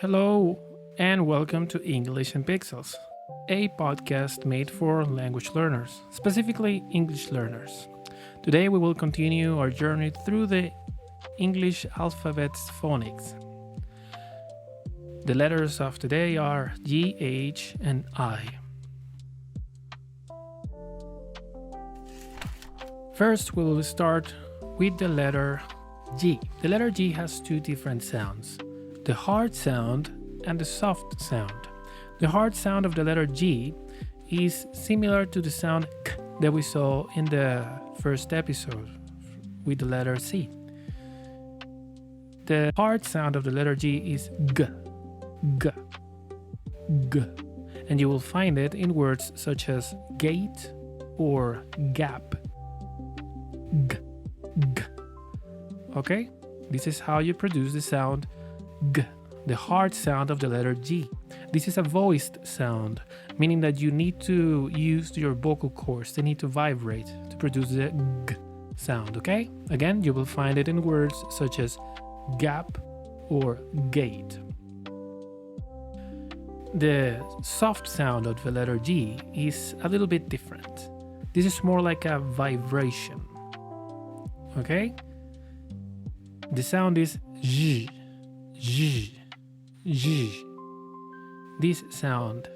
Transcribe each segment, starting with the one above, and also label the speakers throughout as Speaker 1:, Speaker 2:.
Speaker 1: Hello, and welcome to English in Pixels, a podcast made for language learners, specifically English learners. Today we will continue our journey through the English alphabet's phonics. The letters of today are G, H, and I. First, we will start with the letter G. The letter G has two different sounds, the hard sound and the soft sound. The hard sound of the letter G is similar to the sound K that we saw in the first episode with the letter C. The hard sound of the letter G is G, G, G, and you will find it in words such as gate or gap. G, G. Okay? This is how you produce the sound G, the hard sound of the letter G. This is a voiced sound, meaning that you need to use your vocal cords. They need to vibrate to produce the G sound, okay? Again, you will find it in words such as gap or gate. The soft sound of the letter G is a little bit different. This is more like a vibration. Okay? The sound is Z, Z, Z. This sound.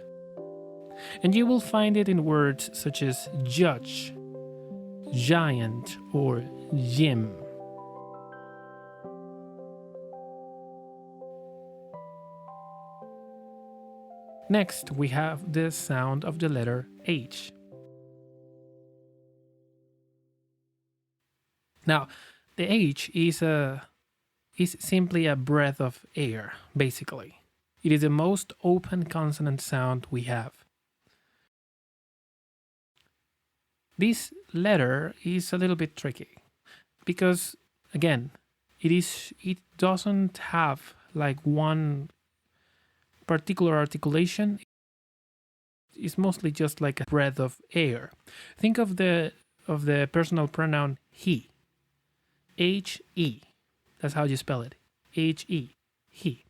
Speaker 1: And you will find it in words such as judge, giant, or gym. Next, we have the sound of the letter H. Now, the H is simply a breath of air, basically. It is the most open consonant sound we have. This letter is a little bit tricky because, again, it doesn't have like one particular articulation. It's mostly just like a breath of air. Think of the personal pronoun he. H-E. That's how you spell it. H-E. He.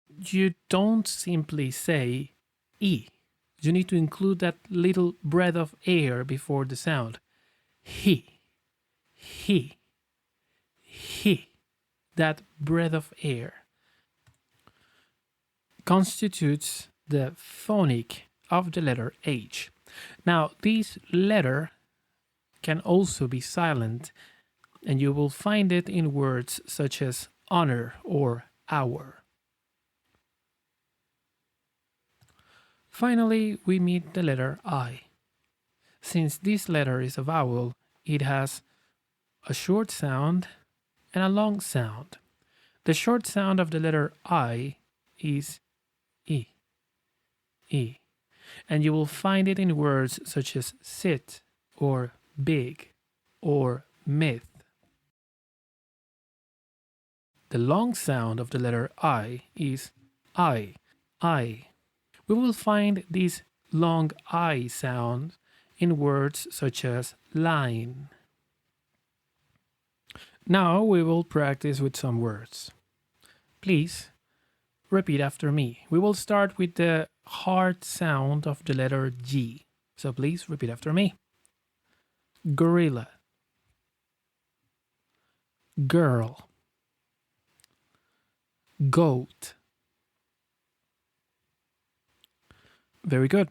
Speaker 1: You don't simply say E. You need to include that little breath of air before the sound. He. He. He. That breath of air constitutes the phonic of the letter H. Now, this letter can also be silent, and you will find it in words such as honor or hour. Finally, we meet the letter I. Since this letter is a vowel, it has a short sound and a long sound. The short sound of the letter I is E. E. And you will find it in words such as sit or big or myth. The long sound of the letter I is I. I. We will find this long I sound in words such as line. Now we will practice with some words. Please repeat after me. We will start with the hard sound of the letter G. So please repeat after me. Gorilla, girl, goat. Very good.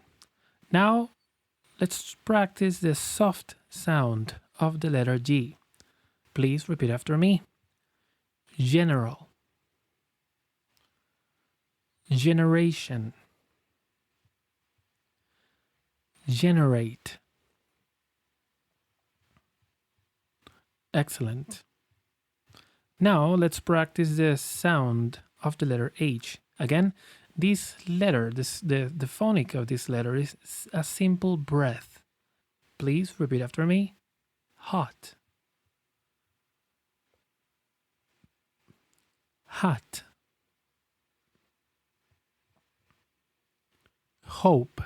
Speaker 1: Now let's practice the soft sound of the letter G. Please repeat after me. General, generation, generate. Excellent. Now let's practice the sound of the letter H. Again, this letter, the phonic of this letter is a simple breath. Please repeat after me. Hot, hot, hope,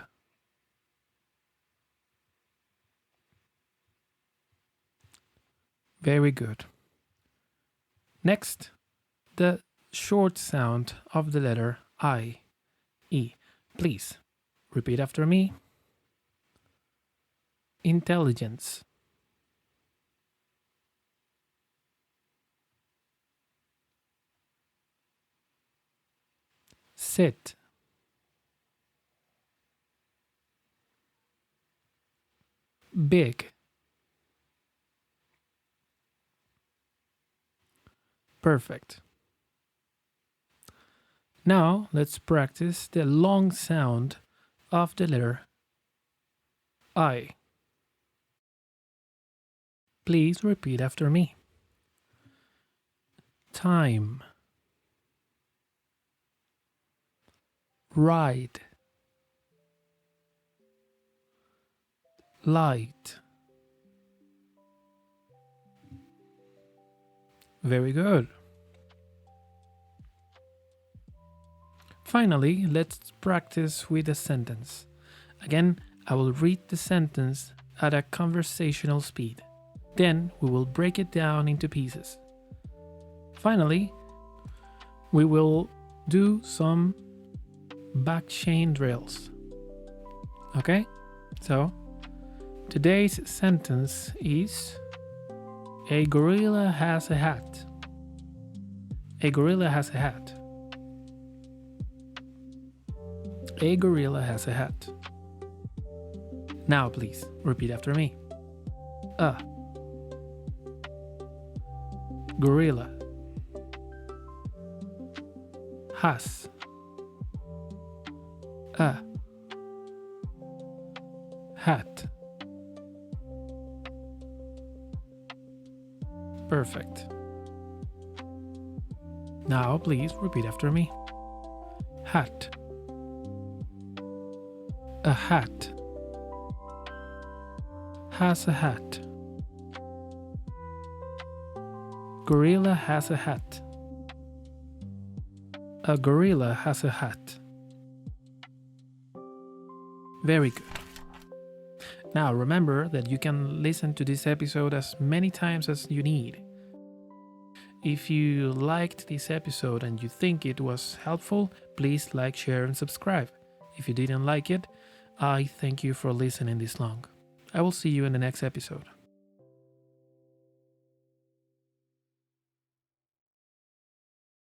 Speaker 1: very good. Next, the short sound of the letter I, E. Please repeat after me. Intelligence. Sit. Big. Perfect. Now let's practice the long sound of the letter I. Please repeat after me. Time. Ride. Light. Very good. Finally, let's practice with a sentence. Again, I will read the sentence at a conversational speed. Then we will break it down into pieces. Finally, we will do some back chain drills. Okay? So, today's sentence is: a gorilla has a hat. A gorilla has a hat. A gorilla has a hat. Now please repeat after me. A gorilla has a hat. Perfect. Now please repeat after me. Hat. A hat. Has a hat. Gorilla has a hat. A gorilla has a hat. Very good. Now remember that you can listen to this episode as many times as you need. If you liked this episode and you think it was helpful, please like, share, and subscribe. If you didn't like it, I thank you for listening this long. I will see you in the next episode.